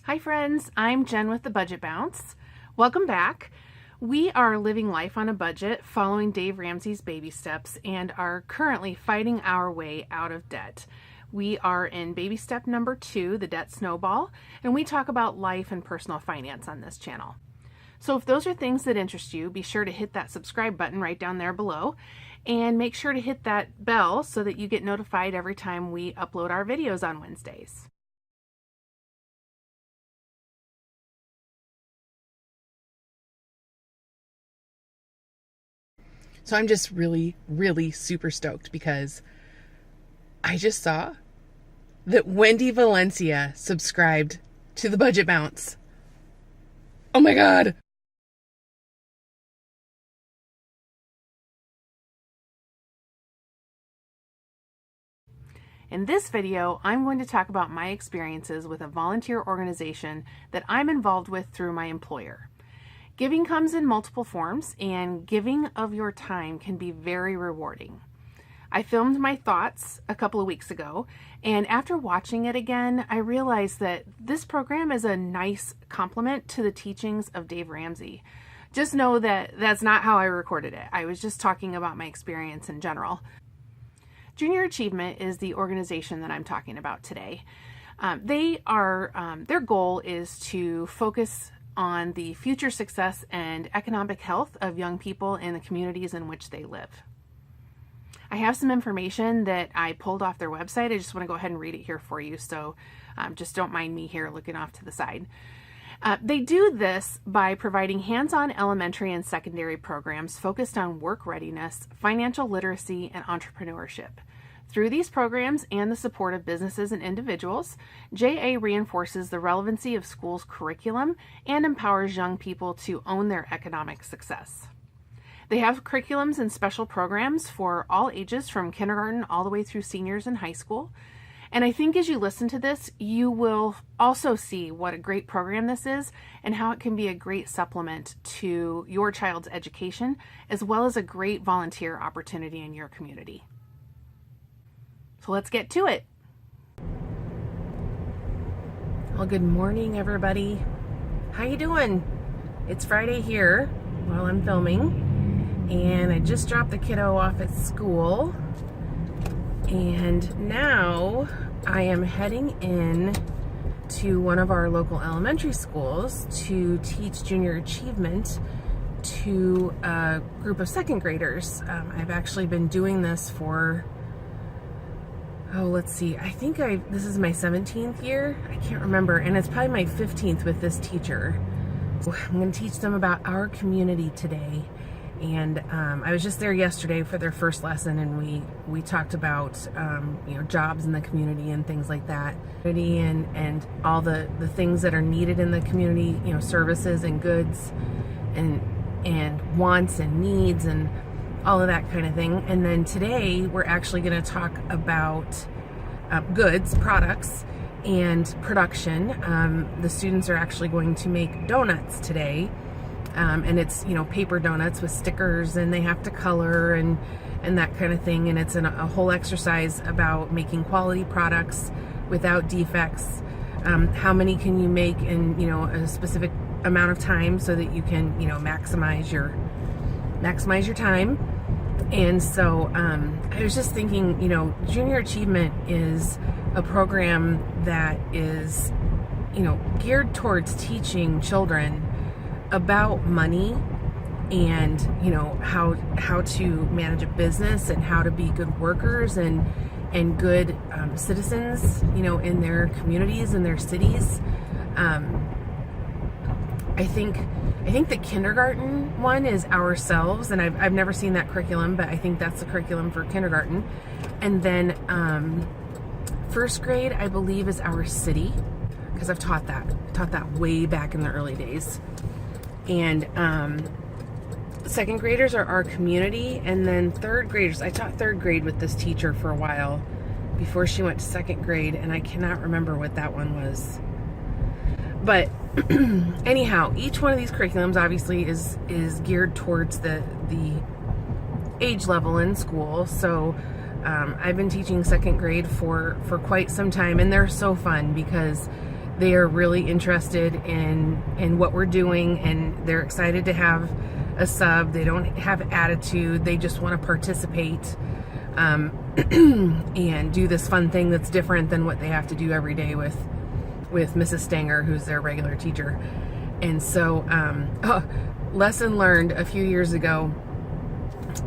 Hi friends, I'm Jen with the Budget Bounce. Welcome back. We are living life on a budget following Dave Ramsey's baby steps and are currently fighting our way out of debt. We are in baby step number 2, the debt snowball, and we talk about life and personal finance on this channel. So if those are things that interest you, be sure to hit that subscribe button right down there below and make sure to hit that bell so that you get notified every time we upload our videos on Wednesdays. So I'm just really super stoked because I just saw that Wendy Valencia subscribed to the Budget Bounce. Oh my God. In this video, I'm going to talk about my experiences with a volunteer organization that I'm involved with through my employer. Giving comes in multiple forms, and giving of your time can be very rewarding. I filmed my thoughts a couple of weeks ago, and after watching it again, I realized that this program is a nice complement to the teachings of Dave Ramsey. Just know that that's not how I recorded it. I was just talking about my experience in general. Junior Achievement is the organization that I'm talking about today. Their goal is to focus on the future success and economic health of young people in the communities in which they live. I have some information that I pulled off their website. I just want to go ahead and read it here for you, so just don't mind me here looking off to the side. They do this by providing hands-on elementary and secondary programs focused on work readiness, financial literacy, and entrepreneurship. Through these programs and the support of businesses and individuals, JA reinforces the relevancy of school's curriculum and empowers young people to own their economic success. They have curriculums and special programs for all ages from kindergarten all the way through seniors in high school. And I think as you listen to this, you will also see what a great program this is and how it can be a great supplement to your child's education, as well as a great volunteer opportunity in your community. So let's get to it. Well, good morning, everybody. How you doing? It's Friday here while I'm filming, and I just dropped the kiddo off at school, and now I am heading in to one of our local elementary schools to teach junior achievement to a group of second graders. I've actually been doing this for let's see, I think this is my 17th year. I can't remember, and it's probably my 15th with this teacher. So I'm going to teach them about our community today. And I was just there yesterday for their first lesson, and we talked about jobs in the community and things like that, and all the things that are needed in the community, services and goods and wants and needs and all of that kind of thing. And then today we're actually going to talk about goods, products, and production. The students are actually going to make donuts today, and it's paper donuts with stickers, and they have to color and that kind of thing. And it's a whole exercise about making quality products without defects. How many can you make in a specific amount of time so that you can maximize your time. And so I was just thinking, Junior Achievement is a program that is geared towards teaching children about money and how to manage a business and how to be good workers and good citizens in their communities and their cities. I think the kindergarten one is ourselves, and I've never seen that curriculum, but I think that's the curriculum for kindergarten. And then first grade, I believe, is our city, because I've taught that way back in the early days. And second graders are our community, and then third graders, I taught third grade with this teacher for a while before she went to second grade, and I cannot remember what that one was. But anyhow, each one of these curriculums obviously is geared towards the age level in school. So I've been teaching second grade for quite some time, and they're so fun because They are really interested in what we're doing, and they're excited to have a sub. They don't have attitude. They just want to participate and do this fun thing that's different than what they have to do every day with Mrs. Stanger, who's their regular teacher. And so, lesson learned a few years ago,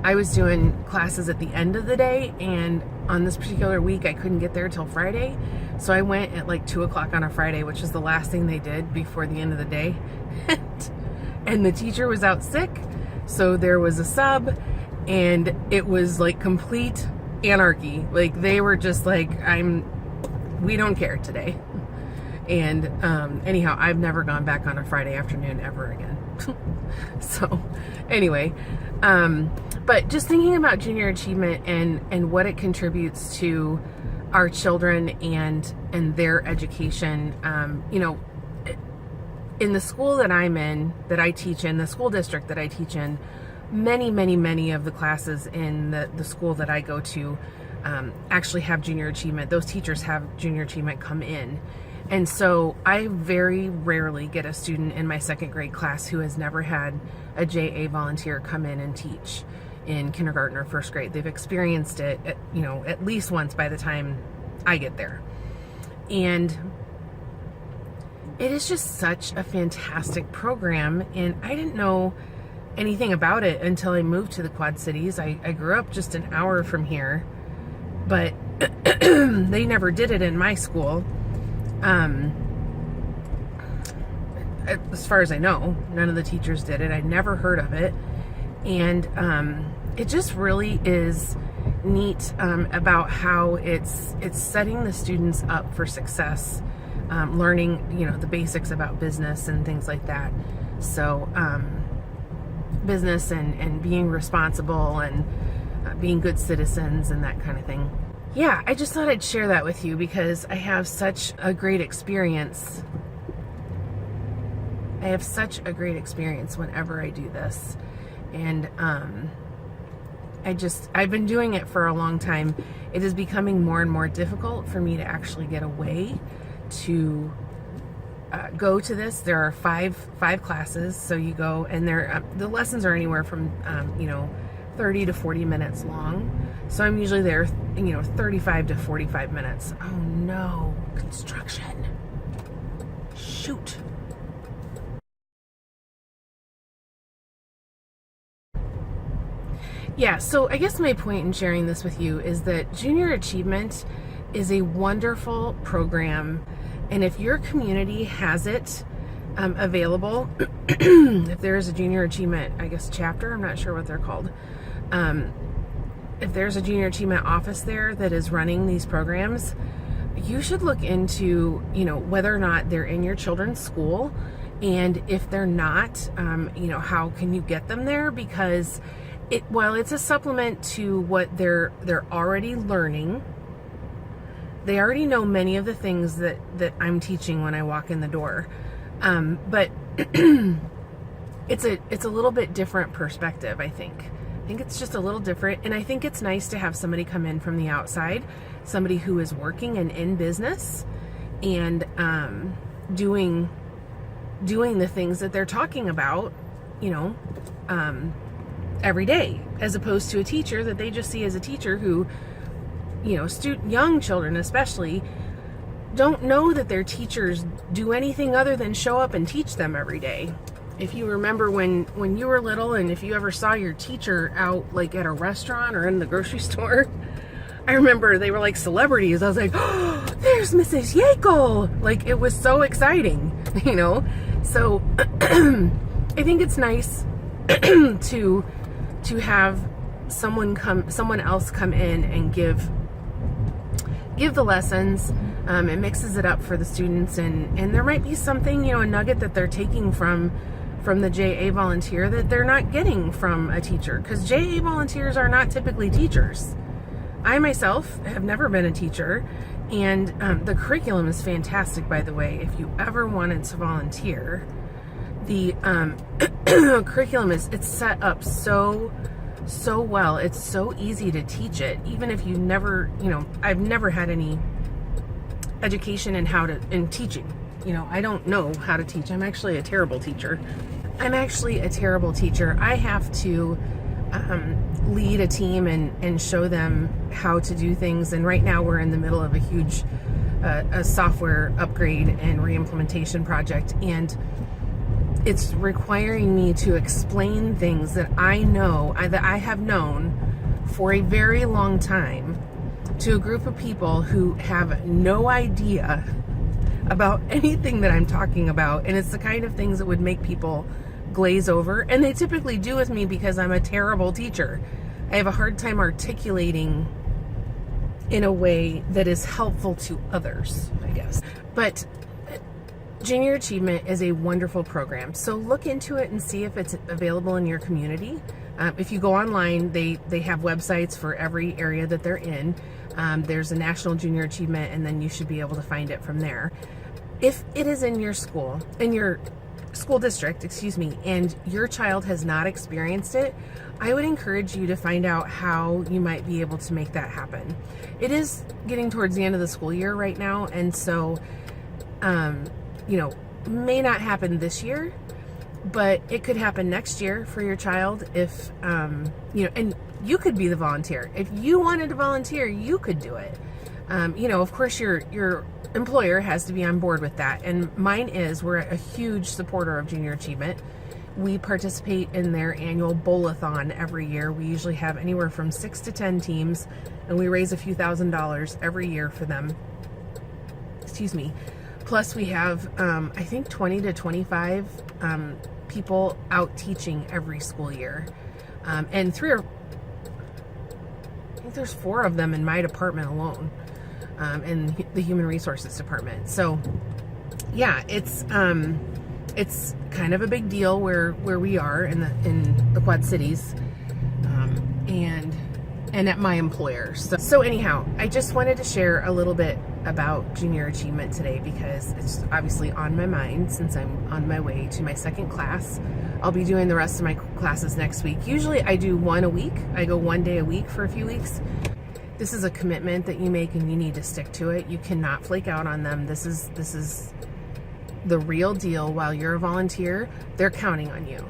I was doing classes at the end of the day, and on this particular week, I couldn't get there till Friday. So I went at like 2 o'clock on a Friday, which is the last thing they did before the end of the day. And the teacher was out sick, so there was a sub, and it was like complete anarchy. Like, they were just like, we don't care today. And anyhow, I've never gone back on a Friday afternoon ever again. So anyway, but just thinking about junior achievement and what it contributes to our children and their education, you know, in the school that I'm in, that I teach in, the school district that I teach in, many of the classes in the school that I go to actually have junior achievement. Those teachers have junior achievement come in. And so I very rarely get a student in my second grade class who has never had a JA volunteer come in and teach in kindergarten or first grade. They've experienced it, at least once by the time I get there. And it is just such a fantastic program, and I didn't know anything about it until I moved to the Quad Cities. I grew up just an hour from here, but they never did it in my school. As far as I know, none of the teachers did it. I'd never heard of it. And it just really is neat about how it's setting the students up for success, learning, the basics about business and things like that. So business and being responsible and being good citizens and that kind of thing. Yeah, I just thought I'd share that with you because I have such a great experience. I have such a great experience whenever I do this. And I've been doing it for a long time. It is becoming more and more difficult for me to actually get away to go to this. There are five classes, so you go, and the lessons are anywhere from 30 to 40 minutes long. So I'm usually there 35 to 45 minutes. Oh no, construction. Shoot. Yeah, so I guess my point in sharing this with you is that Junior Achievement is a wonderful program, and if your community has it available, if there is a Junior Achievement, I guess, chapter, I'm not sure what they're called, if there's a Junior Achievement office there that is running these programs, you should look into, whether or not they're in your children's school, and if they're not, how can you get them there? Because while it's a supplement to what they're already learning, they already know many of the things that I'm teaching when I walk in the door. But it's a little bit different perspective, I think. I think it's just a little different, and I think it's nice to have somebody come in from the outside, somebody who is working and in business and doing the things that they're talking about, every day, as opposed to a teacher that they just see as a teacher who, young children especially, don't know that their teachers do anything other than show up and teach them every day. If you remember when you were little, and if you ever saw your teacher out like at a restaurant or in the grocery store, I remember they were like celebrities. I was like, oh, there's Mrs. Yackel. Like, it was so exciting, So I think it's nice to have someone else come in and give the lessons. It mixes it up for the students, and there might be something, a nugget that they're taking from the JA volunteer that they're not getting from a teacher, because JA volunteers are not typically teachers. I myself have never been a teacher, and the curriculum is fantastic, by the way. If you ever wanted to volunteer, the curriculum it's set up so well. It's so easy to teach it, even if you never, I've never had any education in teaching, I don't know how to teach. I'm actually a terrible teacher. I have to lead a team and show them how to do things. And right now we're in the middle of a huge a software upgrade and re-implementation project. And it's requiring me to explain things that I have known for a very long time to a group of people who have no idea about anything that I'm talking about. And it's the kind of things that would make people glaze over. And they typically do with me because I'm a terrible teacher. I have a hard time articulating in a way that is helpful to others, I guess. But Junior Achievement is a wonderful program. So look into it and see if it's available in your community. If you go online, they have websites for every area that they're in. There's a National Junior Achievement, and then you should be able to find it from there. If it is in your school district, and your child has not experienced it, I would encourage you to find out how you might be able to make that happen. It is getting towards the end of the school year right now, and so, may not happen this year, but it could happen next year for your child if, and you could be the volunteer. If you wanted to volunteer, you could do it. Of course, your employer has to be on board with that, and mine is. We're a huge supporter of Junior Achievement. We participate in their annual bowl-a-thon every year. We usually have anywhere from 6 to 10 teams, and we raise a few $1,000s every year for them. Plus we have, I think 20 to 25 people out teaching every school year. And I think there's 4 of them in my department alone, in the Human Resources Department. So yeah, it's kind of a big deal where we are in the Quad Cities, and at my employer. So anyhow, I just wanted to share a little bit about Junior Achievement today because it's obviously on my mind since I'm on my way to my second class. I'll be doing the rest of my classes next week. Usually I do one a week. I go one day a week for a few weeks. This is a commitment that you make and you need to stick to it. You cannot flake out on them. This is the real deal. While you're a volunteer, they're counting on you.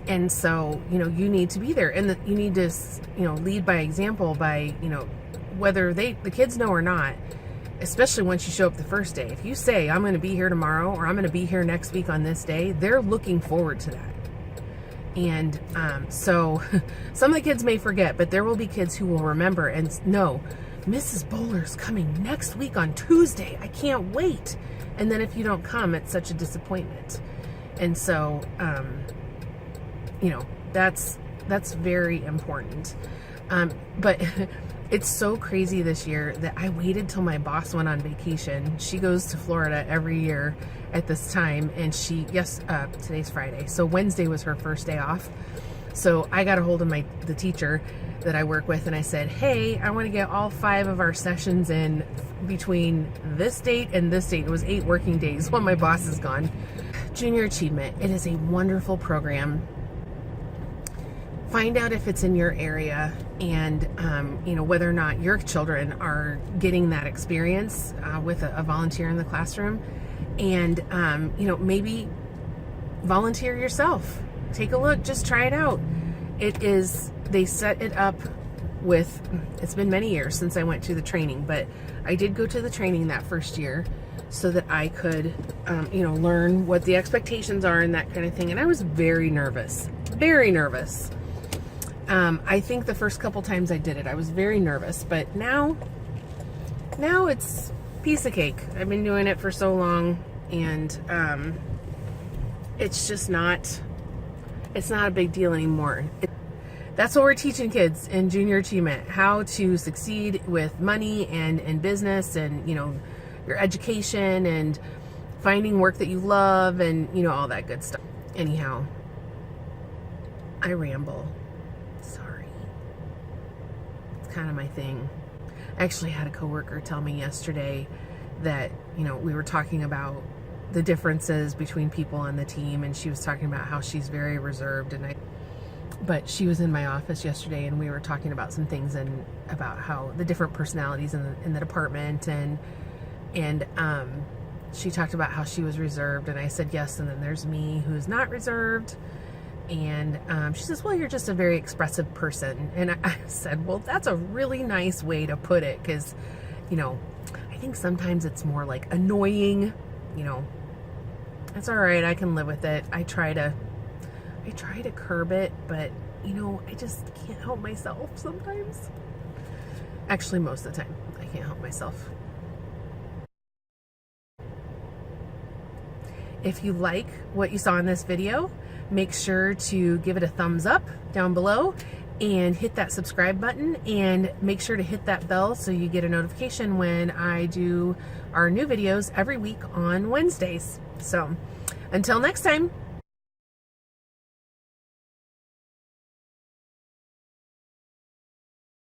And so, you need to be there, and you need to, lead by example by, whether the kids know or not, especially once you show up the first day. If you say, I'm going to be here tomorrow, or I'm going to be here next week on this day, they're looking forward to that. And so some of the kids may forget, but there will be kids who will remember and know, Mrs. Bowler's coming next week on Tuesday. I can't wait. And then if you don't come, it's such a disappointment. And so, that's very important. But it's so crazy this year that I waited till my boss went on vacation. She goes to Florida every year at this time, and today's Friday, so Wednesday was her first day off. So I got a hold of the teacher that I work with, and I said, hey, I want to get all 5 of our sessions in between this date and this date. It was 8 working days while my boss is gone. Junior Achievement, it is a wonderful program. Find out if it's in your area, and whether or not your children are getting that experience with a volunteer in the classroom, and maybe volunteer yourself. Take a look, just try it out. They set it up with, it's been many years since I went to the training, but I did go to the training that first year so that I could learn what the expectations are and that kind of thing. And I was very nervous. I think the first couple times I did it, I was very nervous, but now it's piece of cake. I've been doing it for so long, and it's just not a big deal anymore. That's what we're teaching kids in Junior Achievement, how to succeed with money and in business, and your education, and finding work that you love, and all that good stuff. Anyhow, I ramble. Sorry. It's kind of my thing. I actually had a coworker tell me yesterday that, we were talking about the differences between people on the team, and she was talking about how she's very reserved, but she was in my office yesterday, and we were talking about some things and about how the different personalities in the department, and she talked about how she was reserved, and I said yes, and then there's me who's not reserved. And she says, well, you're just a very expressive person. And I said, well, that's a really nice way to put it, because, you know, I think sometimes it's more like annoying. You know, it's all right, I can live with it. I try to curb it, but, you know, I just can't help myself sometimes. Actually, most of the time, I can't help myself. If you like what you saw in this video, make sure to give it a thumbs up down below and hit that subscribe button, and make sure to hit that bell so you get a notification when I do our new videos every week on Wednesdays. So until next time.